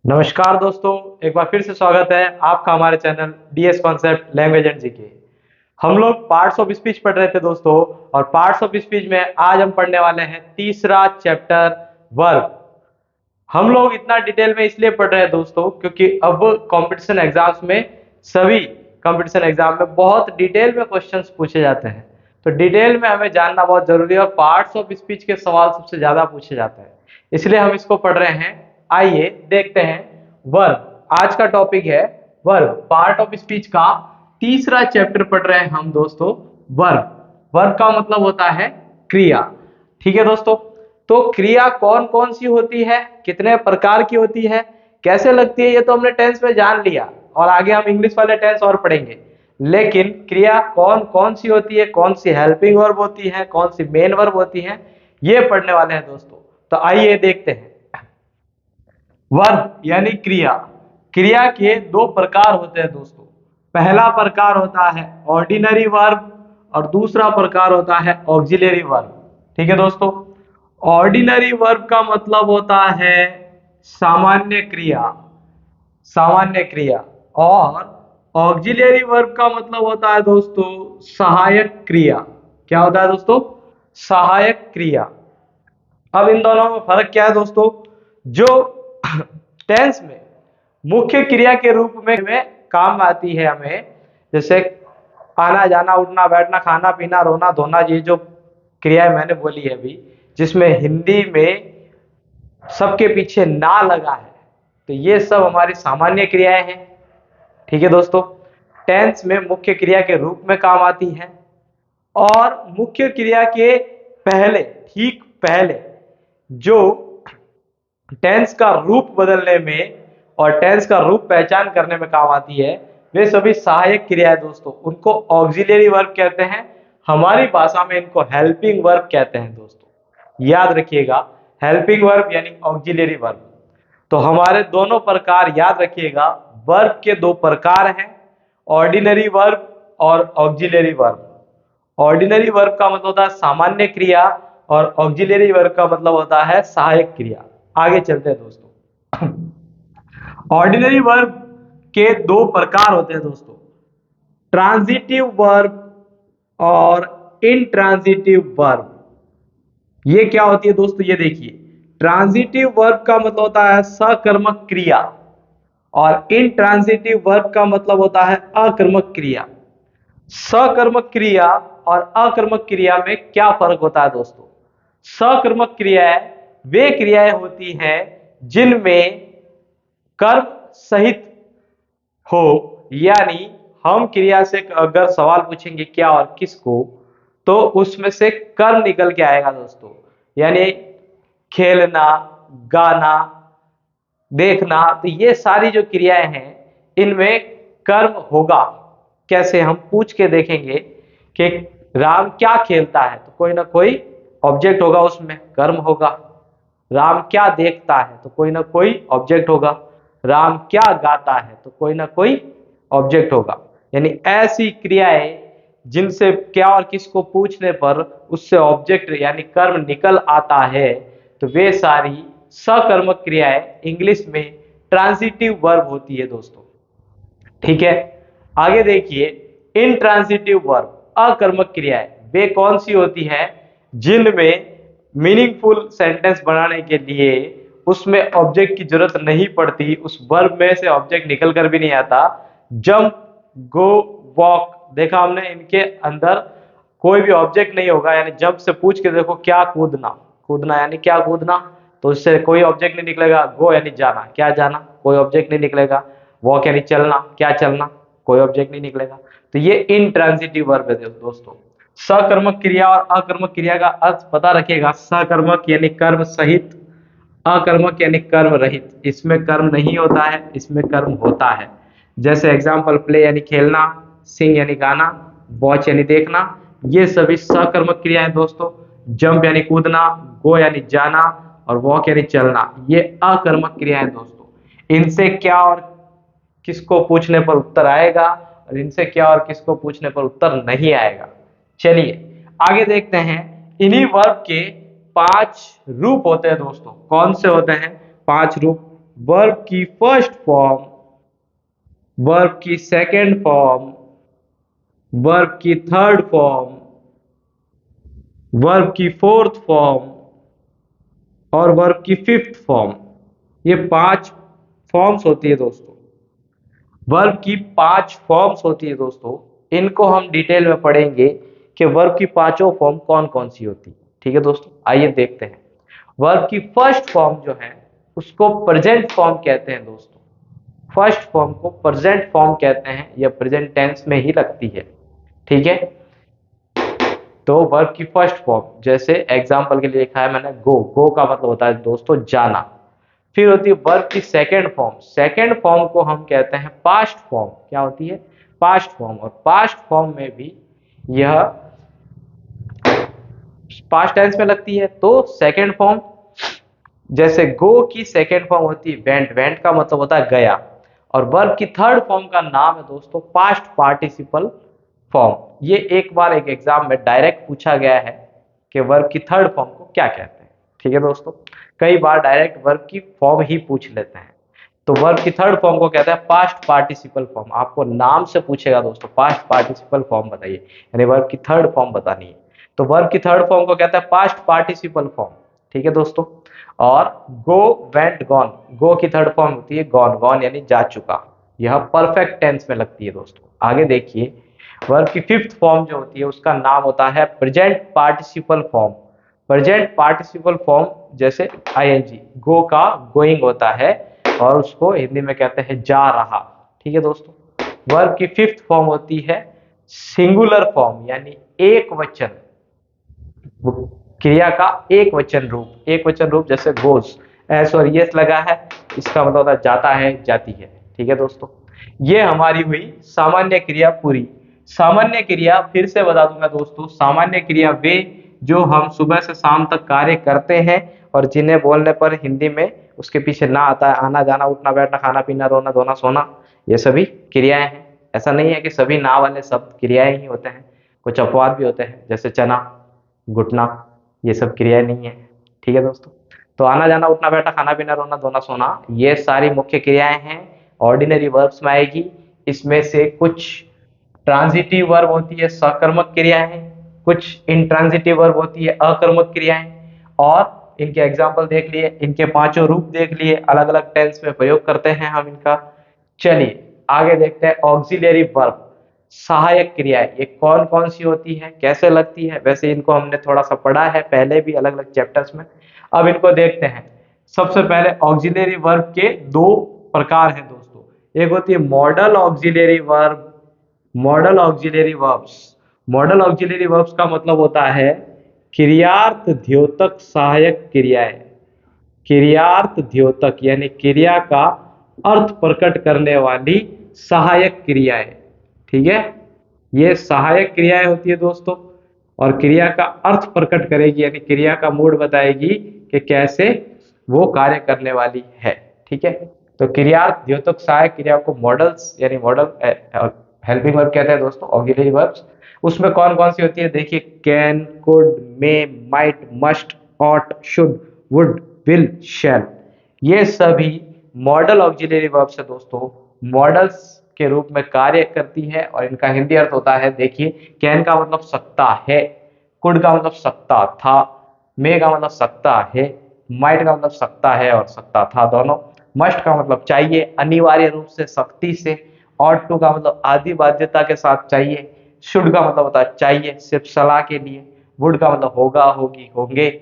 नमस्कार दोस्तों, एक बार फिर से स्वागत है आपका हमारे channel DS concept language and GK. हम लोग पार्ट्स ऑफ स्पीच पढ़ रहे थे दोस्तों, और पार्ट्स ऑफ स्पीच में आज हम पढ़ने वाले हैं तीसरा चैप्टर वर्ब। हम लोग इतना डिटेल में इसलिए पढ़ रहे हैं दोस्तों क्योंकि अब कंपटीशन एग्जाम्स में सभी कंपटीशन एग्जाम में बहुत डिटेल में क्वेश्चंस पूछे जाते हैं। तो डिटेल में हमें जानना बहुत जरूरी है और पार्ट्स ऑफ स्पीच के सवाल सबसे ज्यादा पूछे जाते हैं, इसलिए हम इसको पढ़ रहे हैं। आइए देखते हैं वर्ब। आज का टॉपिक है वर्ब, पार्ट ऑफ स्पीच का तीसरा चैप्टर पढ़ रहे हैं हम दोस्तों। वर्ब, वर्ब का मतलब होता है क्रिया। ठीक है दोस्तों, तो क्रिया कौन कौन सी होती है, कितने प्रकार की होती है, कैसे लगती है, ये तो हमने टेंस में जान लिया और आगे हम इंग्लिश वाले टेंस और पढ़ेंगे। लेकिन क्रिया कौन कौन सी होती है, कौन सी हेल्पिंग वर्ब होती है, कौन सी मेन वर्ब होती है, ये पढ़ने वाले हैं दोस्तों। तो आइए देखते हैं। वर्ब यानी क्रिया, क्रिया के दो प्रकार होते हैं दोस्तों। पहला प्रकार होता है ऑर्डिनरी वर्ब और दूसरा प्रकार होता है ऑक्सिलरी वर्ब। ठीक है दोस्तों, ऑर्डिनरी वर्ब का मतलब होता है सामान्य क्रिया, सामान्य क्रिया, और ऑक्सिलरी वर्ब का मतलब होता है दोस्तों सहायक क्रिया। क्या होता है दोस्तों? सहायक क्रिया। अब इन दोनों में फर्क क्या है दोस्तों? जो टेंस में मुख्य क्रिया के रूप में काम आती है हमें, जैसे आना जाना, उठना बैठना, खाना पीना, रोना धोना, ये जो क्रियाएं मैंने बोली है अभी, जिसमें हिंदी में सबके पीछे ना लगा है, तो ये सब हमारी सामान्य क्रियाएं हैं। ठीक है दोस्तों, टेंस में मुख्य क्रिया के रूप में काम आती है, और मुख्य क्रिया के पहले, ठीक पहले, जो टेंस का रूप बदलने में और टेंस का रूप पहचान करने में काम आती है, वे सभी सहायक क्रिया है दोस्तों। उनको ऑक्सिलरी वर्ब कहते हैं, हमारी भाषा में इनको हेल्पिंग वर्ब कहते हैं दोस्तों। याद रखिएगा, हेल्पिंग वर्ब यानी ऑक्सिलरी वर्ब। तो हमारे दोनों प्रकार याद रखिएगा, वर्ब के दो प्रकार हैं, ऑर्डिनरी वर्ब और ऑक्सिलरी वर्ब। ऑर्डिनरी वर्ब का मतलब होता है सामान्य क्रिया और ऑक्सिलरी वर्ब का मतलब होता है सहायक क्रिया। आगे चलते हैं दोस्तों। ऑर्डिनरी वर्ब के दो प्रकार होते हैं दोस्तों, ट्रांजिटिव वर्ब और इनट्रांजिटिव वर्ब। ये क्या होती है दोस्तों? ये देखिए, ट्रांजिटिव वर्ब का मतलब होता है सकर्मक क्रिया और इनट्रांजिटिव वर्ब का मतलब होता है अकर्मक क्रिया। सकर्मक क्रिया और अकर्मक क्रिया में क्या फर्क होता है दोस्तों? सकर्मक क्रियाएं वे क्रियाएं होती हैं जिनमें कर्म सहित हो, यानी हम क्रिया से अगर सवाल पूछेंगे क्या और किसको, तो उसमें से कर्म निकल के आएगा दोस्तों। यानी खेलना, गाना, देखना, तो ये सारी जो क्रियाएं हैं इनमें कर्म होगा। कैसे? हम पूछ के देखेंगे कि राम क्या खेलता है, तो कोई ना कोई ऑब्जेक्ट होगा, उसमें कर्म होगा। राम क्या देखता है, तो कोई ना कोई ऑब्जेक्ट होगा। राम क्या गाता है, तो कोई ना कोई ऑब्जेक्ट होगा। यानी ऐसी क्रियाएं जिनसे क्या और किसको पूछने पर उससे ऑब्जेक्ट यानी कर्म निकल आता है, तो वे सारी सकर्मक क्रियाएं इंग्लिश में ट्रांजिटिव वर्ब होती है दोस्तों। ठीक है, आगे देखिए, इनट्रांजिटिव वर्ब, अकर्मक क्रियाएं वे कौन सी होती है जिनमें मीनिंगफुल सेंटेंस बनाने के लिए उसमें ऑब्जेक्ट की जरूरत नहीं पड़ती, उस वर्ब में से ऑब्जेक्ट निकल कर भी नहीं आता। जंप, गो, वॉक, देखा हमने, इनके अंदर कोई भी ऑब्जेक्ट नहीं होगा। यानी जंप से पूछ के देखो क्या कूदना, कूदना यानी क्या कूदना, तो उससे कोई ऑब्जेक्ट नहीं निकलेगा। गो यानी जाना, क्या जाना, कोई ऑब्जेक्ट नहीं निकलेगा। वॉक यानी चलना, क्या चलना, कोई ऑब्जेक्ट नहीं निकलेगा। तो ये इनट्रांजिटिव वर्ब है दोस्तों। सकर्मक क्रिया और अकर्मक क्रिया का अर्थ पता रखिएगा। सकर्मक यानी कर्म सहित, अकर्मक यानी कर्म रहित। इसमें कर्म नहीं होता है, इसमें कर्म होता है। जैसे एग्जाम्पल, प्ले यानी खेलना, सिंग यानी गाना, वॉच यानी देखना, ये सभी सकर्मक क्रिया है दोस्तों। जंप यानी कूदना, गो यानी जाना, और वॉक यानी चलना, ये अकर्मक क्रिया है दोस्तों। इनसे क्या और किसको पूछने पर उत्तर आएगा और इनसे क्या और किसको पूछने पर उत्तर नहीं आएगा। चलिए आगे देखते हैं। इन्हीं वर्ब के 5 रूप होते हैं दोस्तों। कौन से होते हैं? 5 रूप। वर्ब की फर्स्ट फॉर्म, वर्ब की सेकंड फॉर्म, वर्ब की थर्ड फॉर्म, वर्ब की फोर्थ फॉर्म और वर्ब की फिफ्थ फॉर्म। ये 5 फॉर्म्स होती है दोस्तों। वर्ब की 5 फॉर्म्स होती है दोस्तों। इनको हम डिटेल में पढ़ेंगे कि वर्ब की पांचों फॉर्म कौन कौन सी होती है। ठीक है दोस्तों, आइए देखते हैं। वर्ब की फर्स्ट फॉर्म जो है उसको प्रेजेंट फॉर्म कहते हैं दोस्तों। फर्स्ट फॉर्म को प्रेजेंट फॉर्म कहते हैं, या प्रेजेंट टेंस में ही लगती है। ठीक है, तो वर्ब की फर्स्ट फॉर्म, जैसे एग्जांपल के लिए लिखा है मैंने गो, गो का मतलब होता है दोस्तों जाना। फिर होती है वर्ब की सेकंड फॉर्म, सेकंड फॉर्म को हम कहते हैं पास्ट फॉर्म। क्या होती है? Past form. और पास्ट फॉर्म में भी यह पास्ट टेंस में लगती है। तो सेकंड फॉर्म, जैसे गो की सेकंड फॉर्म होती है वेंट, वेंट का मतलब होता है गया। और वर्ब की थर्ड फॉर्म का नाम है दोस्तों पास्ट पार्टिसिपल फॉर्म। ये एक बार एक एग्जाम में डायरेक्ट पूछा गया है कि वर्ब की थर्ड फॉर्म को क्या कहते हैं। ठीक है दोस्तों, कई बार डायरेक्ट वर्ब की फॉर्म ही पूछ लेते हैं। तो वर्ब की थर्ड फॉर्म को कहते हैं पास्ट पार्टिसिपल फॉर्म। आपको नाम से पूछेगा दोस्तों पास्ट पार्टिसिपल फॉर्म बताइए, यानी वर्ब की थर्ड फॉर्म बतानी है। तो वर्ब की थर्ड फॉर्म को कहते हैं पास्ट पार्टिसिपल फॉर्म। ठीक है दोस्तों। और गो, वेंट, गॉन, गो की थर्ड फॉर्म होती है गॉन, गॉन यानी जा चुका। यह परफेक्ट टेंस में लगती है दोस्तों। आगे देखिए, वर्ब की फिफ्थ फॉर्म जो होती है उसका नाम होता है present participle form. Present participle form जैसे आईएनजी, गो का गोइंग होता है और उसको हिंदी में कहते हैं जा रहा। ठीक है दोस्तों। वर्ब की फिफ्थ फॉर्म होती है सिंगुलर फॉर्म, यानी एक वचन, क्रिया का एक वचन रूप। एक वचन रूप जैसे गोज, एस और यस लगा है, इसका मतलब होता है जाता है, जाती है। ठीक है दोस्तों, ये हमारी हुई सामान्य क्रिया पूरी। सामान्य क्रिया फिर से बता दूंगा दोस्तों, सामान्य क्रिया वे जो हम सुबह से शाम तक कार्य करते हैं और जिन्हें बोलने पर हिंदी में उसके पीछे ना आता है, आना जाना उठना बैठना खाना पीना रोना धोना सोना, ये सभी क्रियाएं हैं। ऐसा नहीं है कि सभी ना वाले शब्द क्रियाएं ही होते हैं, कुछ अपवाद भी होते हैं जैसे चना, घुटना, ये सब क्रियाएं नहीं है। ठीक है दोस्तों, तो आना जाना उठना बैठना खाना पीना रोना धोना सोना ये सारी मुख्य क्रियाएं हैं, ऑर्डिनरी वर्ब्स में आएगी। इसमें से कुछ ट्रांजिटिव वर्ब होती है, सकर्मक क्रियाएं, कुछ इंट्रांजिटिव वर्ब होती है, अकर्मक क्रियाएं। और इनके एग्जाम्पल देख लिए, इनके पांचों रूप देख लिए, अलग अलग टेंस में प्रयोग करते हैं हम इनका। चलिए आगे देखते हैं ऑक्सिलरी वर्ब, सहायक क्रियाएं। ये कौन कौन सी होती है, कैसे लगती है? वैसे इनको हमने थोड़ा सा पढ़ा है पहले भी अलग अलग चैप्टर्स में, अब इनको देखते हैं। सबसे पहले ऑक्सिलरी वर्ब के 2 प्रकार हैं दोस्तों। एक होती है model auxiliary verb, model auxiliary verbs. Model auxiliary verbs का मतलब होता है क्रियार्थ द्योतक सहायक क्रियाएं। क्रियार्थ द्योतक यानी क्रिया का अर्थ प्रकट करने वाली सहायक क्रियाएं। ठीक है, ये सहायक क्रियाएं होती है दोस्तों, और क्रिया का अर्थ प्रकट करेगी, यानी क्रिया का मूड बताएगी कि कैसे वो कार्य करने वाली है। ठीक है, तो क्रियार्थ द्योतक सहायक क्रिया को मॉडल्स यानी मॉडल हेल्पिंग वर्ब कहते हैं दोस्तों, ऑक्सिलरी वर्ब्स। उसमें कौन कौन सी होती है देखिए, can, could, may, might, must, ought, should, would, will, shall, ये सभी मॉडल ऑक्सिलरी वर्ब्स है दोस्तों। मॉडल्स के रूप में कार्य करती है और इनका हिंदी अर्थ होता है, देखिए, कैन का मतलब सकता है, कुड का मतलब सकता था, मे का मतलब सकता है, माइट का मतलब सकता है और सकता था दोनों, मस्ट का मतलब चाहिए अनिवार्य रूप से सख्ती से, ऑट टू का मतलब आदि बाध्यता के साथ चाहिए, शुड का मतलब होता है चाहिए सिर्फ सलाह के लिए, वुड का मतलब होगा होगी होंगे,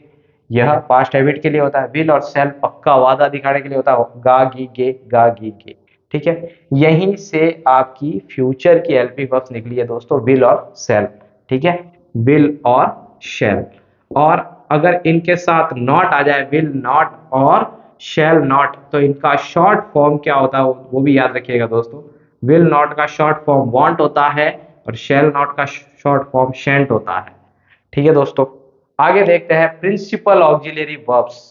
यह पास्ट हैबिट के लिए होता है, विल और सेल पक्का वादा दिखाने के लिए होता है, गा गी गे गा गी गे। ठीक है, यहीं से आपकी फ्यूचर की एलपी वर्ब्स निकली है दोस्तों, विल और सेल। ठीक है, विल और शेल। और अगर इनके साथ नॉट आ जाए, विल नॉट और शेल नॉट, तो इनका शॉर्ट फॉर्म क्या होता है वो भी याद रखिएगा दोस्तों। विल नॉट का शॉर्ट फॉर्म वांट होता है और शेल नॉट का शॉर्ट फॉर्म शेंट होता है। ठीक है दोस्तों, आगे देखते हैं principal auxiliary verbs.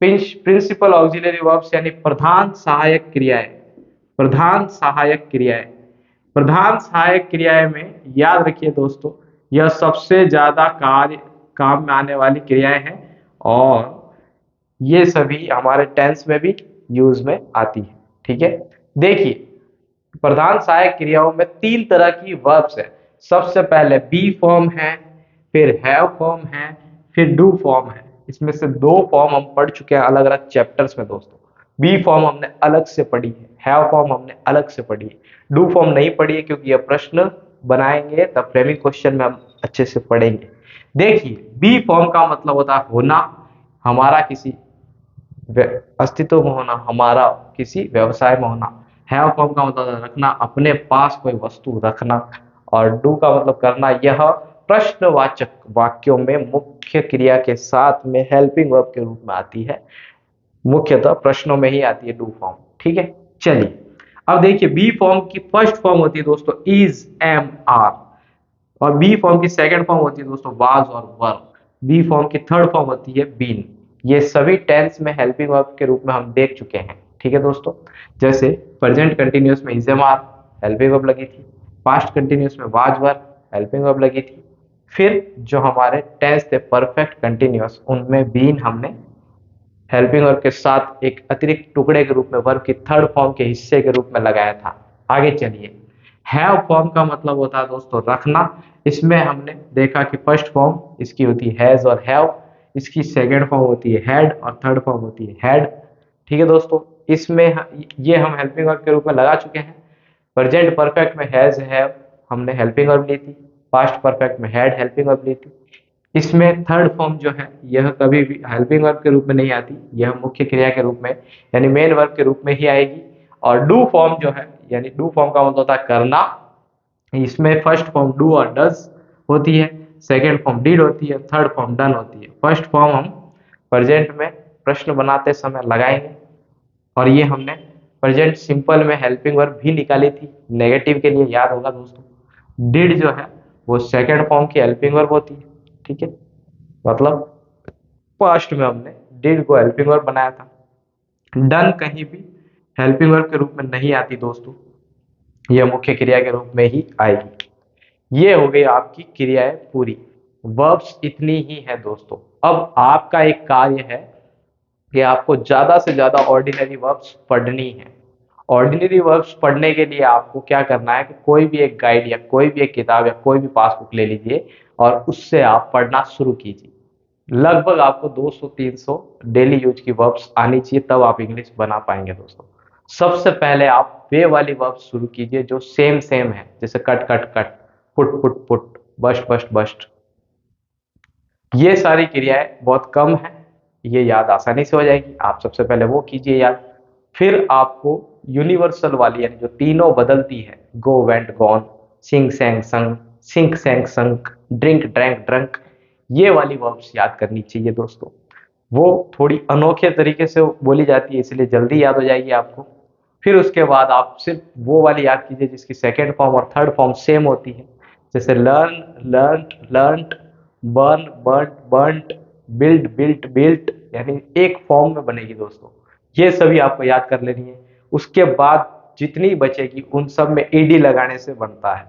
Principal auxiliary verbs यानी प्रधान सहायक क्रियाएं। प्रधान सहायक क्रियाएं, प्रधान सहायक क्रियाएं में याद रखिए दोस्तों, यह सबसे ज्यादा कार्य काम में आने वाली क्रियाएं हैं और ये सभी हमारे टेंस में भी यूज में आती है। ठीक है, देखिए प्रधान सहायक क्रियाओं में 3 तरह की वर्ब्स है। सबसे पहले बी फॉर्म है, फिर हैव फॉर्म है, फिर डू फॉर्म है। इसमें से 2 फॉर्म हम पढ़ चुके हैं अलग अलग चैप्टर्स में दोस्तों। बी फॉर्म हमने अलग से पढ़ी है, हैव फॉर्म हमने अलग से पढ़ी है, डू फॉर्म नहीं पढ़ी है क्योंकि यह प्रश्न बनाएंगे तब फ्रेमिंग क्वेश्चन में हम अच्छे से पढ़ेंगे। देखिए बी फॉर्म का मतलब होता है होना, हमारा किसी अस्तित्व में होना, हमारा किसी व्यवसाय में होना। हैव फॉर्म का मतलब है रखना, अपने पास कोई वस्तु रखना। और डू का मतलब करना। यह प्रश्नवाचक वाक्यों में मुख्य क्रिया के साथ में हेल्पिंग वर्ब के रूप में आती है, मुख्यतः प्रश्नों में ही आती है डू फॉर्म। ठीक है, चलिए अब देखिए बी फॉर्म की फर्स्ट फॉर्म होती है दोस्तों इज, एम, आर, और बी फॉर्म की सेकंड फॉर्म होती है दोस्तों वाज और वर। बी फॉर्म की थर्ड फॉर्म होती है बीन। ये सभी टेंस में हेल्पिंग वर्ब के रूप में हम देख चुके हैं। ठीक है दोस्तों, जैसे प्रेजेंट कंटिन्यूअस में is, am, are helping verb लगी थी, पास्ट कंटिन्यूअस में वाज वर हेल्पिंग वर्ब लगी थी, फिर जो हमारे टेंस थे परफेक्ट कंटिन्यूअस उनमें बीन हमने हेल्पिंग वर्ब के साथ एक अतिरिक्त टुकड़े के रूप में वर्ब की थर्ड फॉर्म के हिस्से के रूप में लगाया था। आगे चलिए, हैव फॉर्म का मतलब होता है दोस्तों रखना। इसमें हमने देखा कि फर्स्ट फॉर्म इसकी होती है हैज और हैव, इसकी सेकंड फॉर्म होती है हैड और थर्ड फॉर्म होती है हैड। ठीक है दोस्तों, इसमें ये हम हेल्पिंग वर्ब के रूप में लगा चुके हैं। प्रेजेंट परफेक्ट में हैज हैव हमने हेल्पिंग वर्ब ली थी, पास्ट परफेक्ट में हैड हेल्पिंग वर्ब ली थी। इसमें थर्ड फॉर्म जो है यह कभी भी हेल्पिंग वर्ब के रूप में नहीं आती, यह मुख्य क्रिया के रूप में यानी मेन वर्ब के रूप में ही आएगी। और डू फॉर्म जो है यानी डू फॉर्म का मतलब होता है करना, इसमें फर्स्ट फॉर्म डू और डज होती है, सेकेंड फॉर्म डिड होती है, थर्ड फॉर्म डन होती है। फर्स्ट फॉर्म हम प्रेजेंट में प्रश्न बनाते समय लगाएंगे, और ये हमने प्रेजेंट सिंपल में हेल्पिंग वर्ब भी निकाली थी नेगेटिव के लिए, याद होगा दोस्तों। डिड जो है वो सेकेंड फॉर्म की हेल्पिंग वर्ब होती है। ठीक है, मतलब पास्ट में हमने डिड को हेल्पिंग वर्ब बनाया था। डन कहीं भी हेल्पिंग वर्ब के रूप में नहीं आती दोस्तों, यह मुख्य क्रिया के रूप में ही आएगी। ये हो गई आपकी क्रियाएं पूरी, वर्ब्स इतनी ही है दोस्तों। अब आपका एक कार्य है कि आपको ज्यादा से ज्यादा ऑर्डिनरी वर्ब्स पढ़नी है। ऑर्डिनरी वर्ब्स पढ़ने के लिए आपको क्या करना है कि कोई भी एक गाइड या कोई भी एक किताब या कोई भी पासबुक ले लीजिए और उससे आप पढ़ना शुरू कीजिए। लगभग आपको 200-300 डेली यूज की वर्ब्स आनी चाहिए, तब आप इंग्लिश बना पाएंगे दोस्तों। सबसे पहले आप वे वाली वर्ब्स शुरू कीजिए जो सेम सेम है, जैसे cut cut cut, put put put, burst burst burst. ये सारी क्रियाएं बहुत कम है, ये याद आसानी से हो जाएगी। आप सबसे पहले वो कीजिए याद। फिर आपको यूनिवर्सल वाली यानी जो तीनों बदलती है, गो वेंट गॉन, सिंग सैंग संग, सिंक सैंग संक, ड्रिंक ड्रैंक ड्रंक, ये वाली वर्ब्स याद करनी चाहिए दोस्तों। वो थोड़ी अनोखे तरीके से बोली जाती है इसलिए जल्दी याद हो जाएगी आपको। फिर उसके बाद आप सिर्फ वो वाली याद कीजिए जिसकी सेकेंड फॉर्म और थर्ड फॉर्म सेम होती है, जैसे learn learned learned, burn burn burned, build built built, यानी एक फॉर्म में बनेगी दोस्तों। ये सभी आपको याद कर लेनी है। उसके बाद जितनी बचेगी उन सब में ईडी लगाने से बनता है,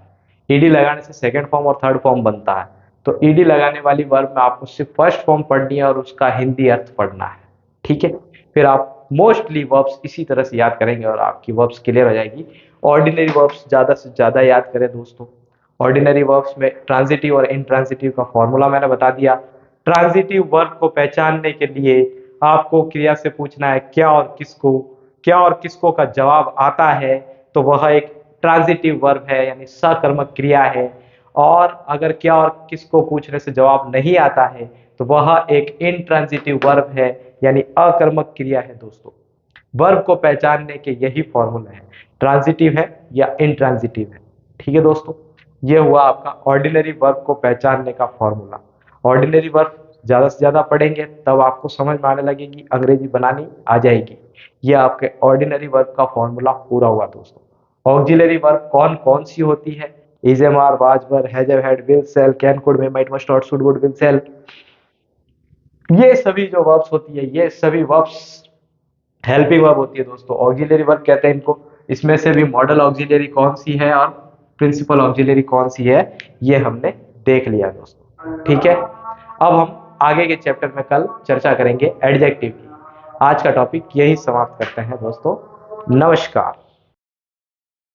ईडी लगाने से सेकेंड फॉर्म और थर्ड फॉर्म बनता है। तो ईडी लगाने वाली वर्ब में आपको सिर्फ फर्स्ट फॉर्म पढ़नी है और उसका हिंदी अर्थ पढ़ना है। ठीक है, फिर आप मोस्टली वर्ब्स इसी तरह से याद करेंगे और आपकी वर्ब्स क्लियर हो जाएगी। ऑर्डिनरी वर्ब्स ज्यादा से ज्यादा याद करें दोस्तों। ऑर्डिनरी वर्ब्स में ट्रांजिटिव और इंट्रांजिटिव का फॉर्मूला मैंने बता दिया। ट्रांजिटिव वर्ब को पहचानने के लिए आपको क्रिया से पूछना है क्या और किसको, क्या और किसको का जवाब आता है तो वह एक ट्रांजिटिव वर्ब है यानी सकर्मक क्रिया है। और अगर क्या और किसको पूछने से जवाब नहीं आता है तो वह एक इंट्रांजिटिव वर्ब है यानी अकर्मक क्रिया है दोस्तों। वर्ब को पहचानने के यही फॉर्मूला है, ट्रांजिटिव है या इंट्रांजिटिव है। ठीक है दोस्तों, ये हुआ आपका ऑर्डिनरी वर्ब को पहचानने का फॉर्मूला। ऑर्डिनरी वर्ब ज्यादा से ज्यादा पढ़ेंगे तब आपको समझ में आने लगेगी, अंग्रेजी बनानी आ जाएगी। ये आपके ऑर्डिनरी वर्ब का फॉर्मूला पूरा हुआ दोस्तों। ऑक्सिलरी वर्ब कौन कौन सी होती है? Is, am, are, was, were, has, have, had, will, shall, can, could, may, might, must, ought, should, would, will, shall, ये सभी जो वर्ब्स होती है ये सभी वर्ब्स हेल्पिंग वर्ब होती है दोस्तों। ऑक्सिलरी वर्ब कहते हैं इनको। इसमें से भी मॉडल ऑक्सिलरी कौन सी है और प्रिंसिपल ऑक्सिलरी कौन सी है ये हमने देख लिया दोस्तों। ठीक है, अब हम आगे के चैप्टर में कल चर्चा करेंगे एडजेक्टिव की। आज का टॉपिक यही समाप्त करते हैं दोस्तों। नमस्कार।